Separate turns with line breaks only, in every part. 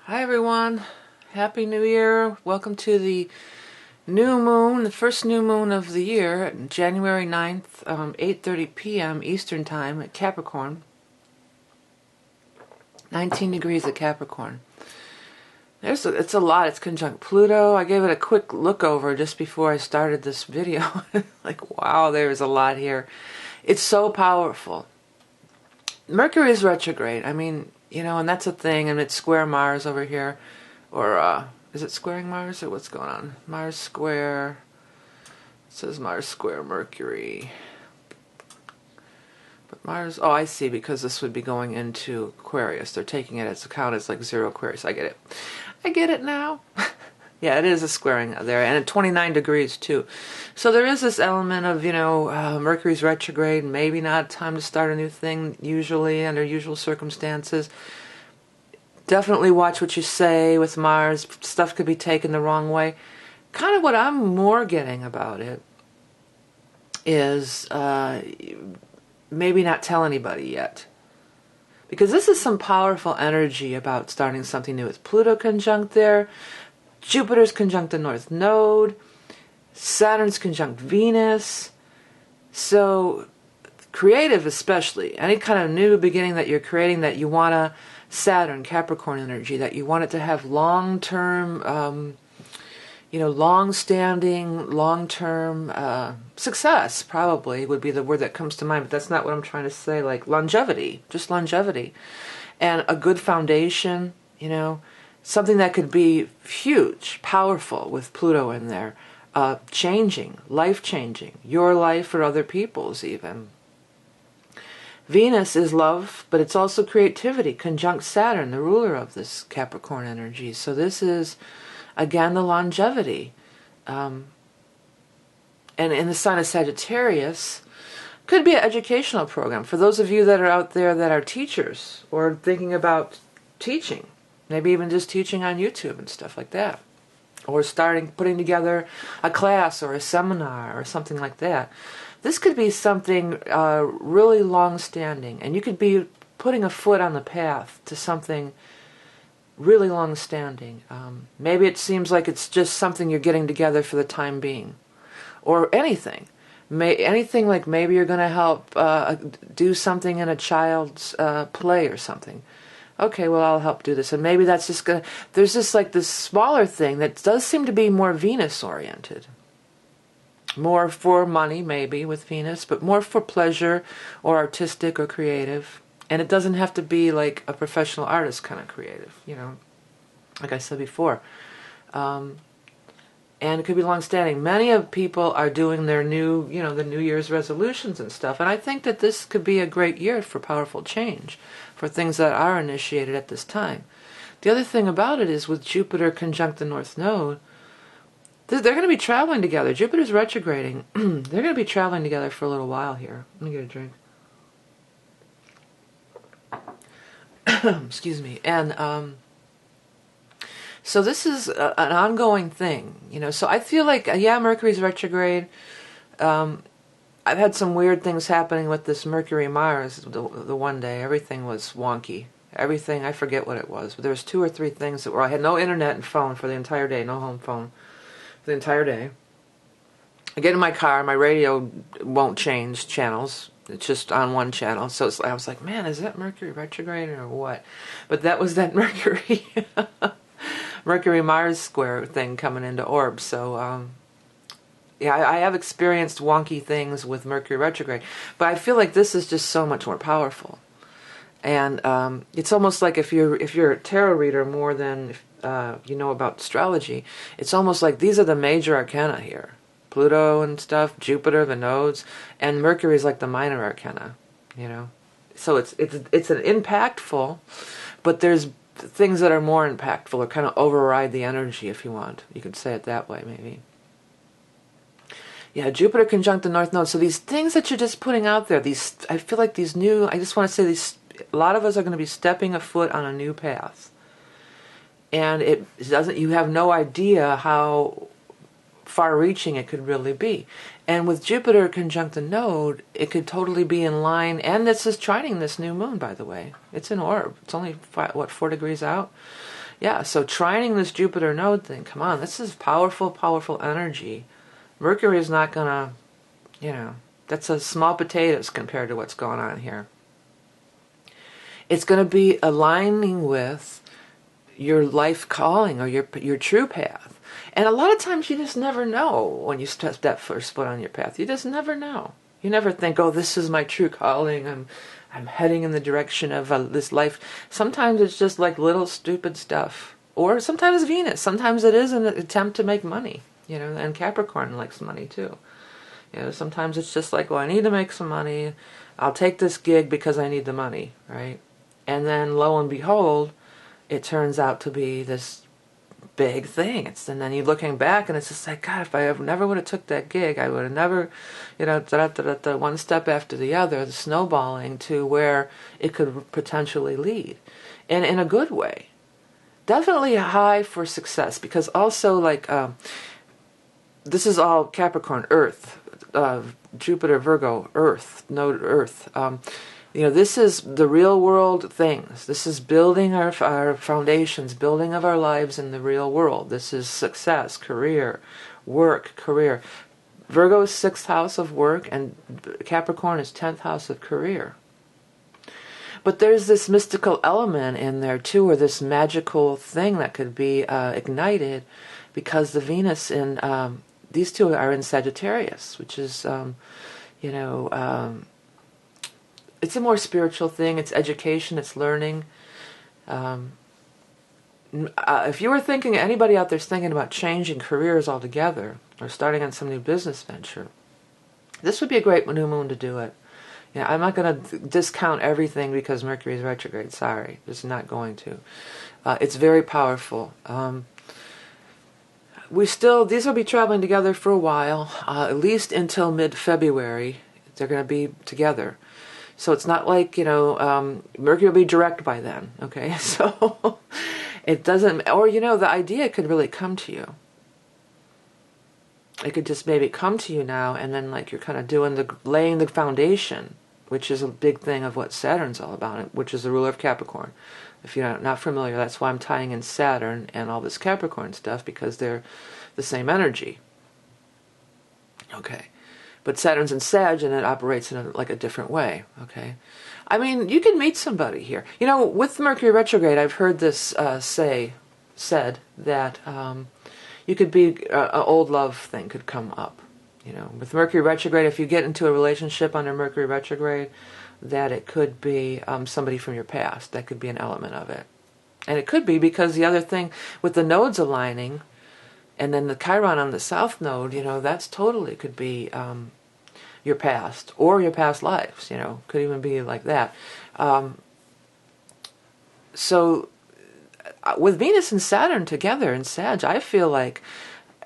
Hi everyone, Happy New Year. Welcome to the new moon, the first new moon of the year, January 9th, 8:30 p.m. Eastern Time at Capricorn. 19 degrees at Capricorn. It's a lot. It's conjunct Pluto. I gave it a quick look over just before I started this video. Like, wow, there's a lot here. It's so powerful. Mercury is retrograde. I mean, and that's a thing, and it's square Mars over here. Or, is it squaring Mars, or what's going on? Mars square. It says Mars square Mercury. But Mars, oh, I see, because this would be going into Aquarius. They're taking it as account as like 0 Aquarius. I get it. I get it now. Yeah, it is a squaring there, and at 29 degrees too. So there is this element of, Mercury's retrograde, maybe not time to start a new thing, usually, under usual circumstances. Definitely watch what you say with Mars. Stuff could be taken the wrong way. Kind of what I'm more getting about it is maybe not tell anybody yet. Because this is some powerful energy about starting something new. It's Pluto conjunct there. Jupiter's conjunct the North Node. Saturn's conjunct Venus. So, creative especially. Any kind of new beginning that you're creating that you want to, Saturn, Capricorn energy, that you want it to have long-term, long-standing, long-term success, probably, would be the word that comes to mind. But that's not what I'm trying to say. Like longevity. Just longevity. And a good foundation, something that could be huge, powerful with Pluto in there. Changing, life-changing. Your life or other people's even. Venus is love, but it's also creativity. Conjunct Saturn, the ruler of this Capricorn energy. So this is, again, the longevity. And in the sign of Sagittarius, could be an educational program. For those of you that are out there that are teachers or thinking about teaching. Maybe even just teaching on YouTube and stuff like that. Or putting together a class or a seminar or something like that. This could be something really long-standing. And you could be putting a foot on the path to something really long-standing. Maybe it seems like it's just something you're getting together for the time being. Or anything. Anything like maybe you're going to help do something in a child's play or something. Okay, well, I'll help do this. And maybe that's just going to... There's just like this smaller thing that does seem to be more Venus-oriented. More for money, maybe, with Venus, but more for pleasure or artistic or creative. And it doesn't have to be like a professional artist kind of creative, like I said before. And it could be long-standing. Many of people are doing their new, the New Year's resolutions and stuff. And I think that this could be a great year for powerful change, for things that are initiated at this time. The other thing about it is with Jupiter conjunct the North Node, they're going to be traveling together. Jupiter's retrograding. They're going to be traveling together for a little while here. Let me get a drink. Excuse me. And so this is an ongoing thing, So I feel like, Mercury's retrograde. I've had some weird things happening with this Mercury-Mars the one day. Everything was wonky. Everything, I forget what it was. But there was 2 or 3 things that were... I had no internet and phone for the entire day. No home phone for the entire day. I get in my car. My radio won't change channels. It's just on one channel. So I was like, man, is that Mercury retrograde or what? But that was that Mercury... Mercury-Mars square thing coming into orb. So, I have experienced wonky things with Mercury retrograde. But I feel like this is just so much more powerful. And it's almost like if you're a tarot reader more than you know about astrology, it's almost like these are the major arcana here. Pluto and stuff, Jupiter, the nodes, and Mercury is like the minor arcana, So it's an impactful, but there's things that are more impactful or kind of override the energy, if you want. You could say it that way, maybe. Yeah, Jupiter conjunct the North Node. So these things that you're just putting out there, I feel like these new, I just want to say a lot of us are going to be stepping a foot on a new path. And you have no idea how far-reaching it could really be. And with Jupiter conjunct the node, it could totally be in line. And this is trining this new moon, by the way. It's an orb. It's only, 4 degrees out? Yeah, so trining this Jupiter node thing, come on, this is powerful, powerful energy. Mercury is not gonna, that's a small potatoes compared to what's going on here. It's going to be aligning with your life calling or your true path. And a lot of times you just never know when you step that first foot on your path. You just never know. You never think, oh, this is my true calling. I'm heading in the direction of this life. Sometimes it's just like little stupid stuff. Or sometimes Venus. Sometimes it is an attempt to make money. And Capricorn likes money too. Sometimes it's just like, well, I need to make some money. I'll take this gig because I need the money, right? And then lo and behold, it turns out to be this big thing. And then you're looking back and it's just like, God, if I never would have took that gig, I would have never, one step after the other, the snowballing to where it could potentially lead. And in a good way. Definitely high for success, because also this is all Capricorn, Earth, Jupiter, Virgo, Earth, node Earth. This is the real world things. This is building our foundations, building of our lives in the real world. This is success, career, work, career. Virgo is 6th house of work, and Capricorn is 10th house of career. But there's this mystical element in there too, or this magical thing that could be ignited, because the Venus in these two are in Sagittarius, which is, it's a more spiritual thing. It's education. It's learning. If you were thinking, anybody out there's thinking about changing careers altogether or starting on some new business venture, this would be a great new moon to do it. I'm not going to discount everything because Mercury is retrograde. Sorry, just not going to. It's very powerful. These will be traveling together for a while, at least until mid-February. They're going to be together. So it's not like, Mercury will be direct by then, okay? So it doesn't, or, the idea could really come to you. It could just maybe come to you now, and then you're kind of laying the foundation, which is a big thing of what Saturn's all about, which is the ruler of Capricorn. If you're not familiar, that's why I'm tying in Saturn and all this Capricorn stuff, because they're the same energy. Okay. But Saturn's in Sag, and it operates in a different way, okay? I mean, you can meet somebody here. With Mercury retrograde, I've heard this said that you could be, an old love thing could come up. With Mercury retrograde, if you get into a relationship under Mercury retrograde, that it could be somebody from your past. That could be an element of it. And it could be because the other thing, with the nodes aligning, and then the Chiron on the south node, that's totally could be your past or your past lives, could even be like that. So with Venus and Saturn together in Sag, I feel like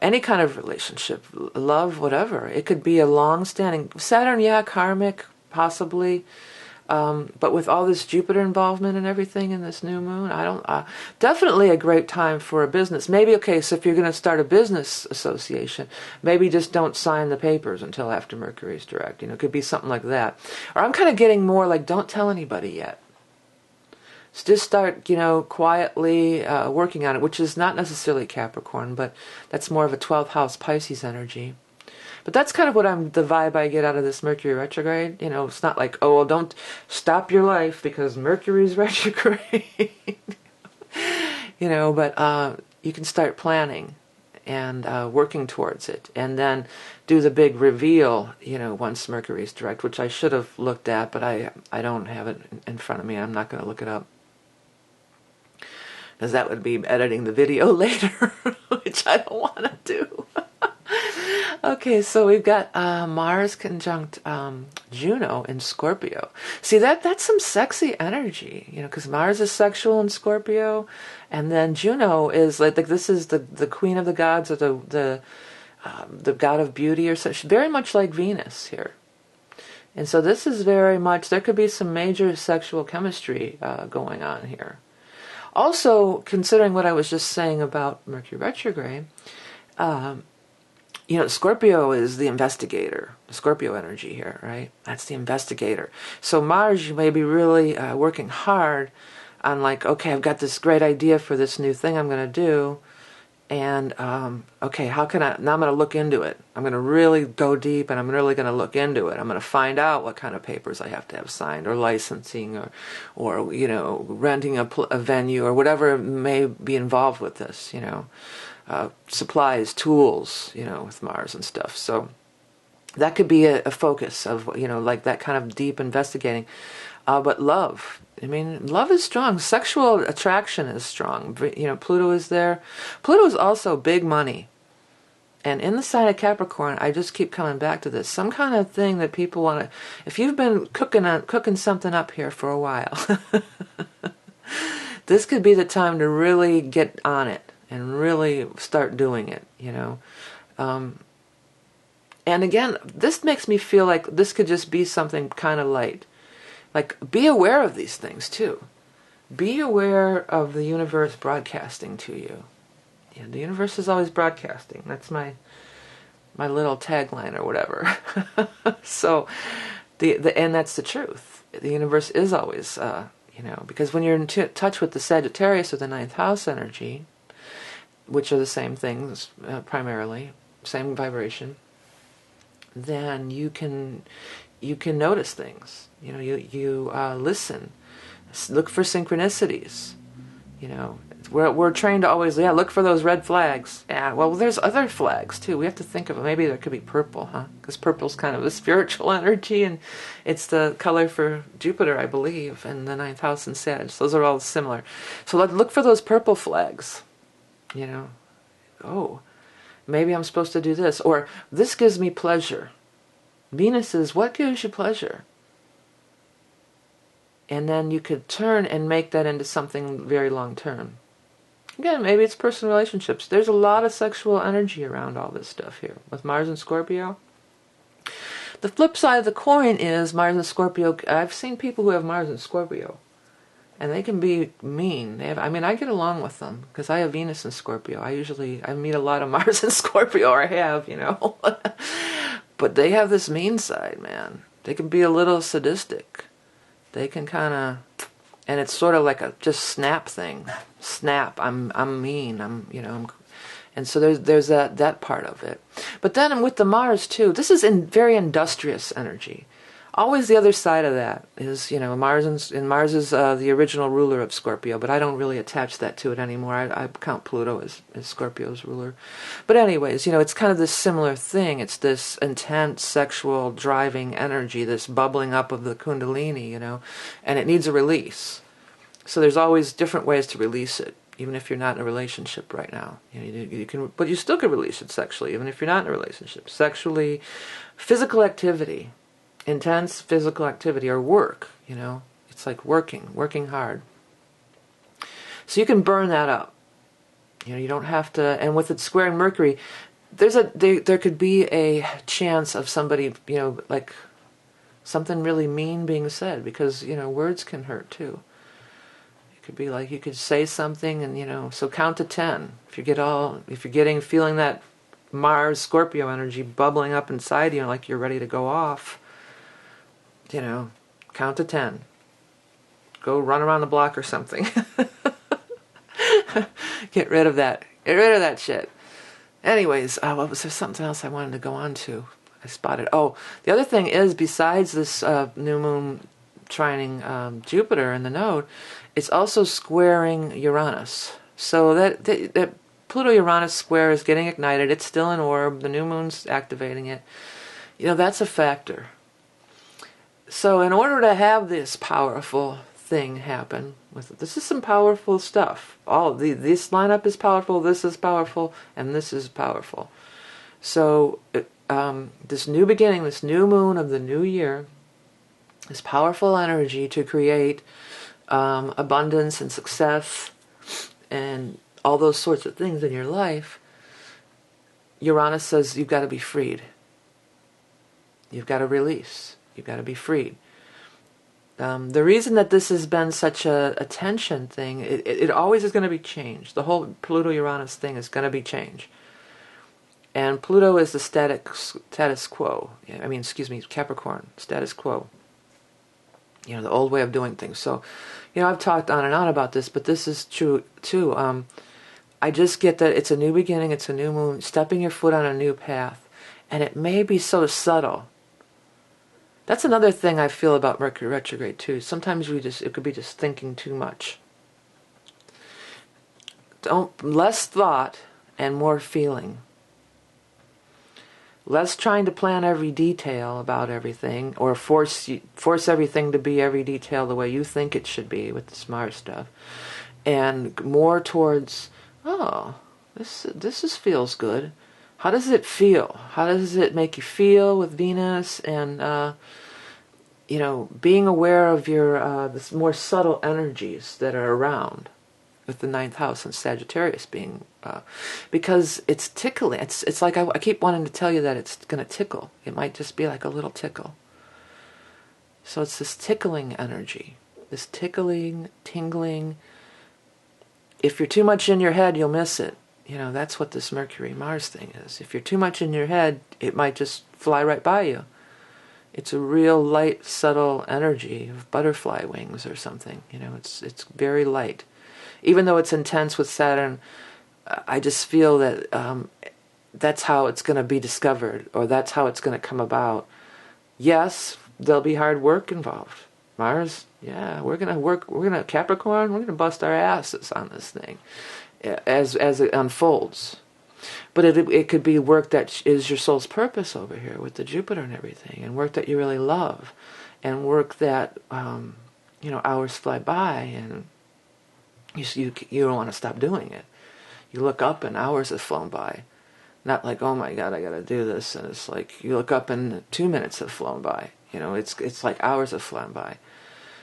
any kind of relationship, love, whatever, it could be a long-standing, Saturn, yeah, karmic, possibly, but with all this Jupiter involvement and everything in this new moon, definitely a great time for a business. Maybe, okay, so if you're going to start a business association, maybe just don't sign the papers until after Mercury's direct. It could be something like that. Or I'm kind of getting more like, don't tell anybody yet. So just start, quietly working on it, which is not necessarily Capricorn, but that's more of a 12th house Pisces energy. But that's kind of the vibe I get out of this Mercury retrograde. It's not like, oh, well, don't stop your life because Mercury's retrograde. But you can start planning and working towards it. And then do the big reveal, once Mercury's direct, which I should have looked at, but I don't have it in front of me. I'm not going to look it up, because that would be editing the video later, which I don't want to do. Okay, so we've got Mars conjunct Juno in Scorpio. See, that's some sexy energy, because Mars is sexual in Scorpio, and then Juno is like this is the queen of the gods, or the god of beauty, or such. Very much like Venus here. And so this is very much, there could be some major sexual chemistry going on here. Also, considering what I was just saying about Mercury retrograde, Scorpio is the investigator, the Scorpio energy here, right? That's the investigator. So Mars, you may be really working hard on like, okay, I've got this great idea for this new thing I'm going to do. And, okay, how can now I'm going to look into it. I'm going to really go deep and I'm really going to look into it. I'm going to find out what kind of papers I have to have signed, or licensing, or you know, renting a venue, or whatever may be involved with this, you know, supplies, tools, you know, with Mars and stuff. So that could be a focus of, you know, like that kind of deep investigating. But love, I mean, love is strong. Sexual attraction is strong. You know, Pluto is there. Pluto is also big money. And in the sign of Capricorn, I just keep coming back to this. Some kind of thing that people want to, if you've been cooking something up here for a while, this could be the time to really get on it and really start doing it, you know. And again, this makes me feel like this could just be something kind of light. Like, be aware of these things too. Be aware of the universe broadcasting to you. Yeah, the universe is always broadcasting. That's my little tagline or whatever. So, and that's the truth. The universe is always, you know, because when you're in touch with the Sagittarius or the ninth house energy, which are the same things primarily, same vibration, then you can notice things. You know, you listen, look for synchronicities. You know, we're trained to always, look for those red flags. Yeah, well, there's other flags too. We have to think of it. Maybe there could be purple, huh? Because purple's kind of a spiritual energy, and it's the color for Jupiter, I believe, and the ninth house and Sag. Those are all similar. So look for those purple flags. You know, oh, maybe I'm supposed to do this, or this gives me pleasure. Venus is, what gives you pleasure? And then you could turn and make that into something very long term. Again, maybe it's personal relationships. There's a lot of sexual energy around all this stuff here with Mars and Scorpio. The flip side of the coin is Mars and Scorpio. I've seen people who have Mars and Scorpio, and they can be mean. I mean, I get along with them because I have Venus and Scorpio. I meet a lot of Mars and Scorpio, or I have, you know. But they have this mean side, man. They can be a little sadistic. They can kind of, and it's sort of like a just snap thing. Snap. I'm mean. And so there's that part of it. But then with the Mars too, this is very industrious energy. Always the other side of that is, you know, Mars is the original ruler of Scorpio, but I don't really attach that to it anymore. I count Pluto as Scorpio's ruler. But anyways, you know, it's kind of this similar thing. It's this intense sexual driving energy, this bubbling up of the Kundalini, you know, and it needs a release. So there's always different ways to release it, even if you're not in a relationship right now. You know, you can, but you still can release it sexually, even if you're not in a relationship. Sexually, physical activity. Intense physical activity or work, you know, it's like working hard. So you can burn that up. You know, you don't have to. And with it squaring Mercury, there could be a chance of somebody, you know, like something really mean being said, because, you know, words can hurt too. It could be like you could say something, and, you know, so count to 10. If you're feeling that Mars Scorpio energy bubbling up inside you, like you're ready to go off. You know, count to 10. Go run around the block or something. Get rid of that. Get rid of that shit. Anyways, what was there something else I wanted to go on to? I spotted. Oh, the other thing is, besides this new moon trining Jupiter in the node, it's also squaring Uranus. So that Pluto-Uranus square is getting ignited. It's still an orb. The new moon's activating it. You know, that's a factor. So in order to have this powerful thing happen, this is some powerful stuff. This lineup is powerful, this is powerful, and this is powerful. So this new beginning, this new moon of the new year, this powerful energy to create abundance and success and all those sorts of things in your life, Uranus says you've got to be freed. You've got to release. You've got to be freed. The reason that this has been such a tension thing, it always is going to be changed. The whole Pluto-Uranus thing is going to be changed. And Pluto is the status quo. Capricorn, status quo. the old way of doing things. So, I've talked on and on about this, but this is true too. I just get that it's a new beginning, it's a new moon, stepping your foot on a new path. And it may be so subtle. That's another thing I feel about Mercury retrograde too. Sometimes it could be just thinking too much. Less thought and more feeling. Less trying to plan every detail about everything, or force everything to be every detail the way you think it should be with the smart stuff, and more towards, this feels good. How does it feel? How does it make you feel with Venus? And being aware of your this more subtle energies that are around, with the ninth house and Sagittarius being, because it's tickling. It's like I keep wanting to tell you that it's going to tickle. It might just be like a little tickle. So it's this tickling energy, this tickling, tingling. If you're too much in your head, you'll miss it. That's what this Mercury-Mars thing is. If you're too much in your head, it might just fly right by you. It's a real light, subtle energy of butterfly wings or something. It's very light. Even though it's intense with Saturn, I just feel that that's how it's going to be discovered, or that's how it's going to come about. Yes, there'll be hard work involved. Mars, yeah, we're going to work. We're going to Capricorn. We're going to bust our asses on this thing as it unfolds. But it could be work that is your soul's purpose over here with the Jupiter and everything, and work that you really love, and work that hours fly by and you don't want to stop doing it. You look up and hours have flown by. Not like, oh my God, I got to do this. And it's like you look up and 2 minutes have flown by. It's like hours have flown by.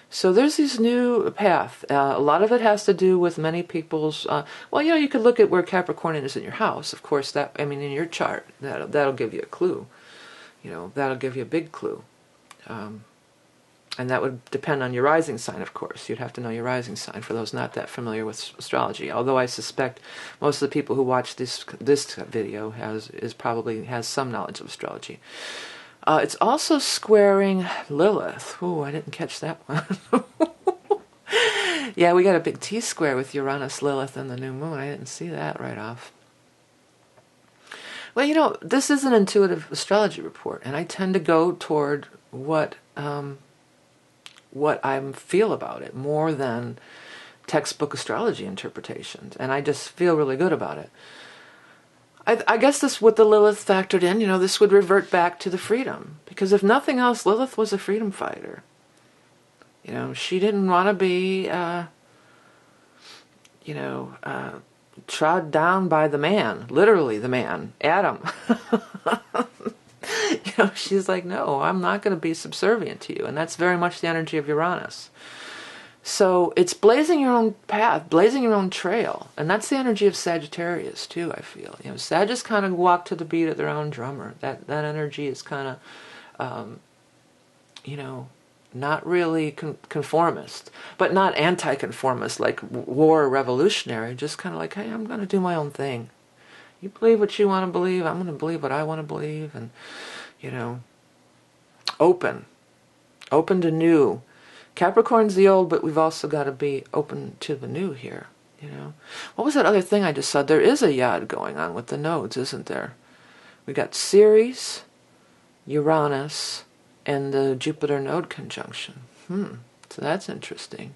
So there's this new path. A lot of it has to do with many people's. You could look at where Capricorn is in your house. Of course, in your chart, that'll give you a clue. That'll give you a big clue. And that would depend on your rising sign, of course. You'd have to know your rising sign for those not that familiar with astrology. Although I suspect most of the people who watch this video probably has some knowledge of astrology. It's also squaring Lilith. Ooh, I didn't catch that one. Yeah, we got a big T-square with Uranus, Lilith, and the new moon. I didn't see that right off. Well, this is an intuitive astrology report, and I tend to go toward what I feel about it more than textbook astrology interpretations, and I just feel really good about it. I guess this, with the Lilith factored in, this would revert back to the freedom, because if nothing else, Lilith was a freedom fighter. She didn't want to be, trod down by the man, literally the man, Adam. She's like, no, I'm not going to be subservient to you. And that's very much the energy of Uranus. So it's blazing your own path, blazing your own trail. And that's the energy of Sagittarius too, I feel. Sagittarius kind of walk to the beat of their own drummer. That energy is kind of, not really conformist, but not anti-conformist, like war revolutionary, just kind of like, hey, I'm going to do my own thing. You believe what you want to believe, I'm going to believe what I want to believe, and, open to new. Capricorn's the old, but we've also got to be open to the new here, What was that other thing I just saw? There is a yod going on with the nodes, isn't there? We got Ceres, Uranus, and the Jupiter node conjunction. So that's interesting.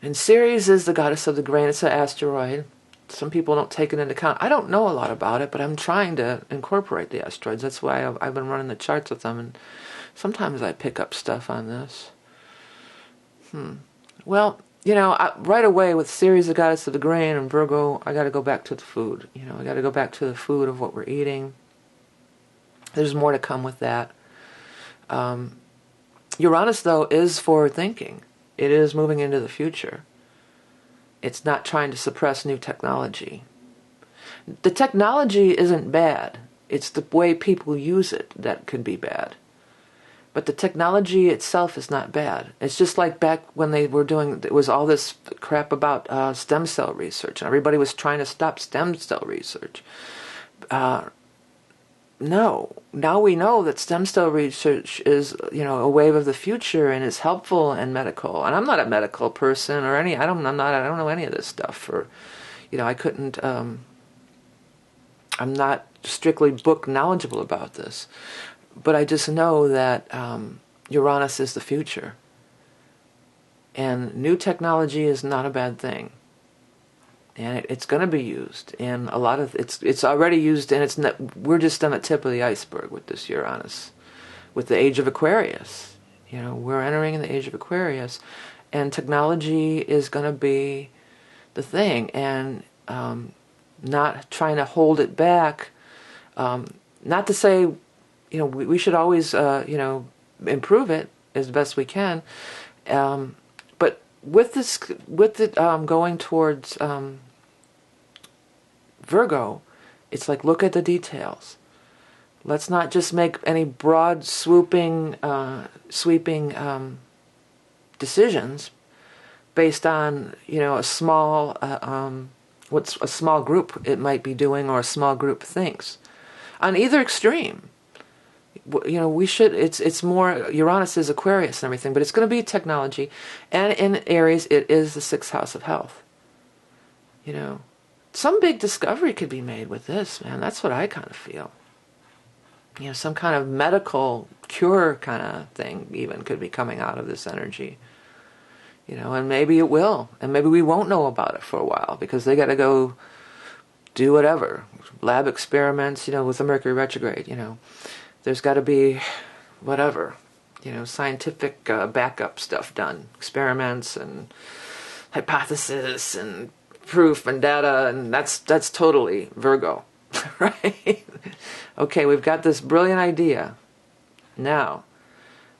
And Ceres is the goddess of the grain. It's an asteroid. Some people don't take it into account. I don't know a lot about it, but I'm trying to incorporate the asteroids. That's why I've been running the charts with them, and sometimes I pick up stuff on this. Well, right away with Ceres, the goddess of the grain, and Virgo, I got to go back to the food. I got to go back to the food of what we're eating. There's more to come with that. Uranus, though, is forward thinking. It is moving into the future. It's not trying to suppress new technology. The technology isn't bad. It's the way people use it that could be bad. But the technology itself is not bad. It's just like back when there was all this crap about stem cell research, and everybody was trying to stop stem cell research. No, now we know that stem cell research is, a wave of the future and is helpful and medical. And I'm not a medical person or I don't know any of this stuff. Or, I couldn't. I'm not strictly book knowledgeable about this, but I just know that Uranus is the future, and new technology is not a bad thing. And it's going to be used, and a lot of it's already used, and we're just on the tip of the iceberg with this Uranus, with the age of Aquarius. We're entering the age of Aquarius, and technology is going to be the thing, and not trying to hold it back. Not to say, we should always, improve it as best we can, but with it going towards Virgo, it's like, look at the details. Let's not just make any broad, sweeping decisions based on, a small, what's a small group it might be doing, or a small group thinks. On either extreme, we should. It's more, Uranus is Aquarius and everything, but it's going to be technology, and in Aries, it is the 6th house of health. Some big discovery could be made with this, man. That's what I kind of feel. Some kind of medical cure kind of thing even could be coming out of this energy. And maybe it will. And maybe we won't know about it for a while, because they got to go do whatever. Lab experiments, with the Mercury retrograde, There's got to be whatever, scientific backup stuff done. Experiments and hypothesis and proof and data, and that's totally Virgo, right? Okay, we've got this brilliant idea. Now,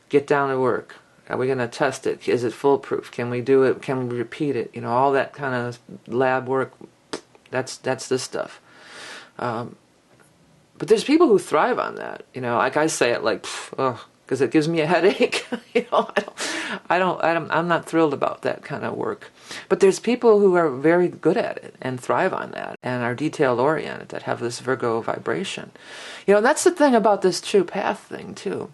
get down to work. Are we going to test it? Is it foolproof? Can we do it? Can we repeat it? All that kind of lab work. That's this stuff. But there's people who thrive on that. Like I say it like, because it gives me a headache. I'm not thrilled about that kind of work. But there's people who are very good at it and thrive on that and are detail oriented, that have this Virgo vibration. That's the thing about this true path thing too.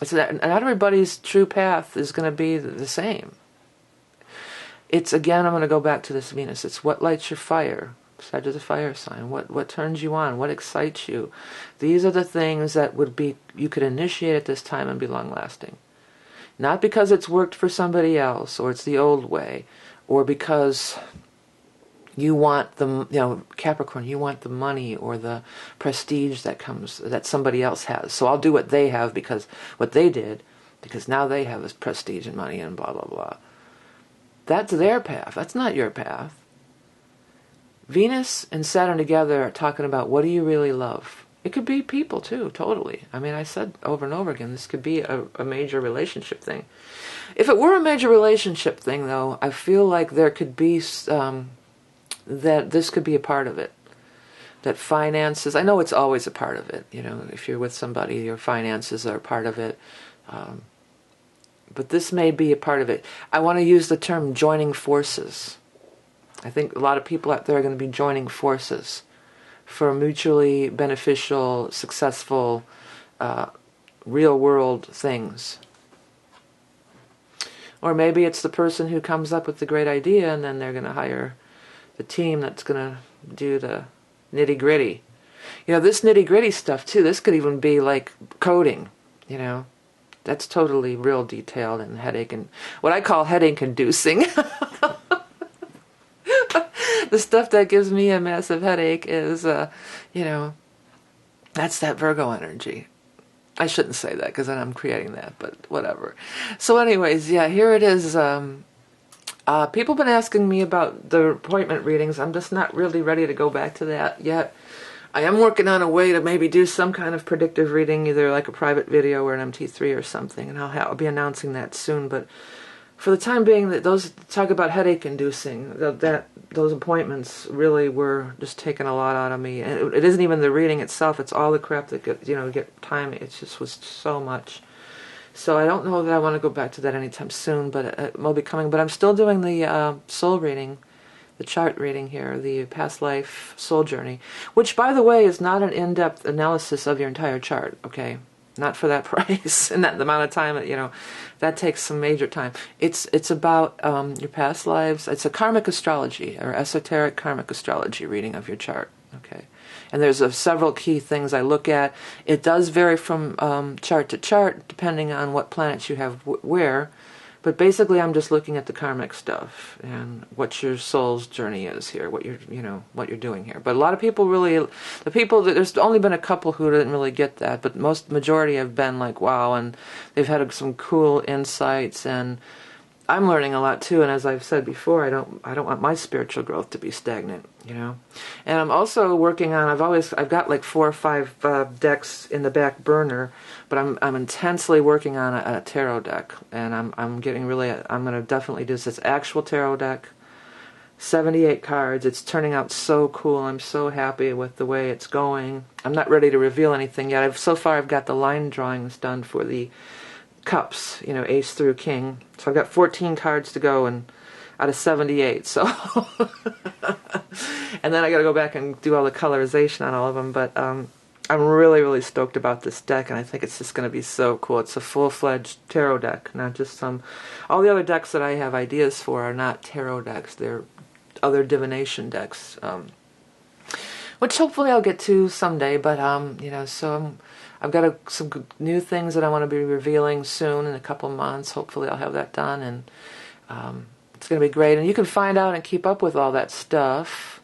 It's that not everybody's true path is going to be the same. It's, again, I'm going to go back to this Venus. It's what lights your fire. Sag is a fire sign. What turns you on? What excites you? These are the things that you could initiate at this time and be long lasting. Not because it's worked for somebody else, or it's the old way, or because you want Capricorn, you want the money or the prestige that somebody else has. So I'll do what they have because now they have this prestige and money and blah, blah, blah. That's their path. That's not your path. Venus and Saturn together are talking about, what do you really love? It could be people too, totally. I mean, I said over and over again, this could be a major relationship thing. If it were a major relationship thing, though, I feel like there could be, that this could be a part of it. That finances, I know it's always a part of it. If you're with somebody, your finances are a part of it. But this may be a part of it. I want to use the term joining forces. I think a lot of people out there are going to be joining forces for mutually beneficial, successful, real-world things. Or maybe it's the person who comes up with the great idea, and then they're going to hire the team that's going to do the nitty-gritty. This nitty-gritty stuff, too, this could even be like coding, That's totally real detailed and what I call headache-inducing. The stuff that gives me a massive headache is, that's that Virgo energy. I shouldn't say that because then I'm creating that, but whatever. So anyways, yeah, here it is. People have been asking me about the appointment readings. I'm just not really ready to go back to that yet. I am working on a way to maybe do some kind of predictive reading, either like a private video or an MT3 or something, and I'll be announcing that soon. But for the time being, that those talk about headache-inducing, those appointments really were just taking a lot out of me. And it isn't even the reading itself; it's all the crap that get time. It just was so much. So I don't know that I want to go back to that anytime soon, but it will be coming. But I'm still doing the soul reading the chart reading here, the past life soul journey, which, by the way, is not an in-depth analysis of your entire chart, okay? Not for that price and that amount of time, you know, that takes some major time. It's about your past lives. It's a karmic astrology, or esoteric karmic astrology reading of your chart, okay? And there's several key things I look at. It does vary from chart to chart, depending on what planets you have where. But basically, I'm just looking at the karmic stuff and what your soul's journey is here, what you're doing here. But a lot of people really, there's only been a couple who didn't really get that, but majority have been like, wow, and they've had some cool insights, and I'm learning a lot too. And as I've said before, I don't want my spiritual growth to be stagnant, you know. And I'm also working on, I've got like 4 or 5 decks in the back burner, but I'm intensely working on a tarot deck, and I'm going to definitely do this. It's actual tarot deck, 78 cards. It's turning out so cool. I'm so happy with the way it's going. I'm not ready to reveal anything yet. So far I've got the line drawings done for the cups, you know, ace through king. So I've got 14 cards to go, and out of 78. So, and then I got to go back and do all the colorization on all of them. But I'm really, really stoked about this deck, and I think it's just going to be so cool. It's a full-fledged tarot deck, not just some. All the other decks that I have ideas for are not tarot decks. They're other divination decks, which hopefully I'll get to someday. But you know, so I've got some new things that I want to be revealing soon in a couple months. Hopefully I'll have that done, and it's going to be great. And you can find out and keep up with all that stuff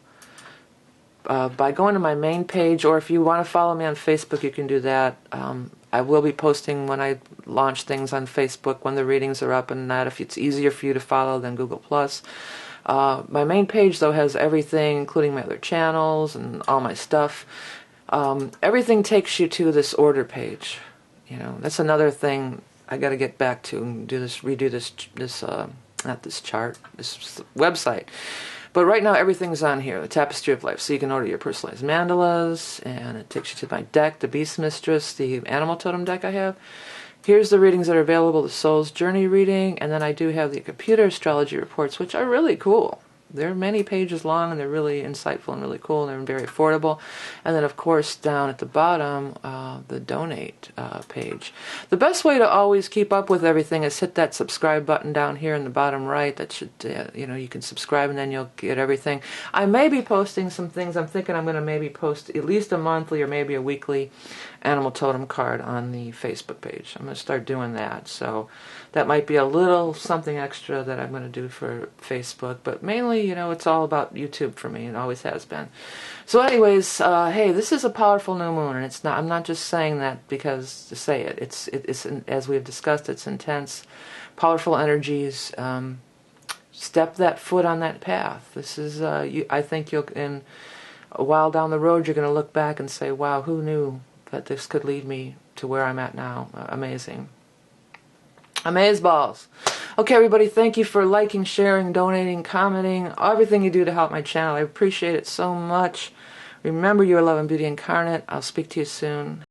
by going to my main page, or if you want to follow me on Facebook, you can do that. I will be posting when I launch things on Facebook, when the readings are up and that, if it's easier for you to follow than Google+. My main page, though, has everything, including my other channels and all my stuff. Everything takes you to this order page. You know, that's another thing I got to get back to and redo this not this chart, this website. But right now everything's on here, the Tapestry of Life. So you can order your personalized mandalas, and it takes you to my deck, the Beast Mistress, the Animal Totem deck I have. Here's the readings that are available, the Soul's Journey reading, and then I do have the computer astrology reports, which are really cool. They're many pages long, and they're really insightful and really cool, and they're very affordable. And then, of course, down at the bottom, the donate page. The best way to always keep up with everything is hit that subscribe button down here in the bottom right. That should, you know, you can subscribe, and then you'll get everything. I may be posting some things. I'm thinking I'm going to maybe post at least a monthly or maybe a weekly animal totem card on the Facebook page. I'm going to start doing that. So that might be a little something extra that I'm going to do for Facebook, but mainly, you know, it's all about YouTube for me. It always has been. So anyways, hey, this is a powerful new moon, and it's not, I'm not just saying that because to say it. It's as we've discussed, it's intense, powerful energies. Step that foot on that path. This is, I think you'll, in a while down the road, you're going to look back and say, wow, who knew that this could lead me to where I'm at now? Amazing. Amazeballs. Okay, everybody, thank you for liking, sharing, donating, commenting, everything you do to help my channel. I appreciate it so much. Remember, you are love and beauty incarnate. I'll speak to you soon.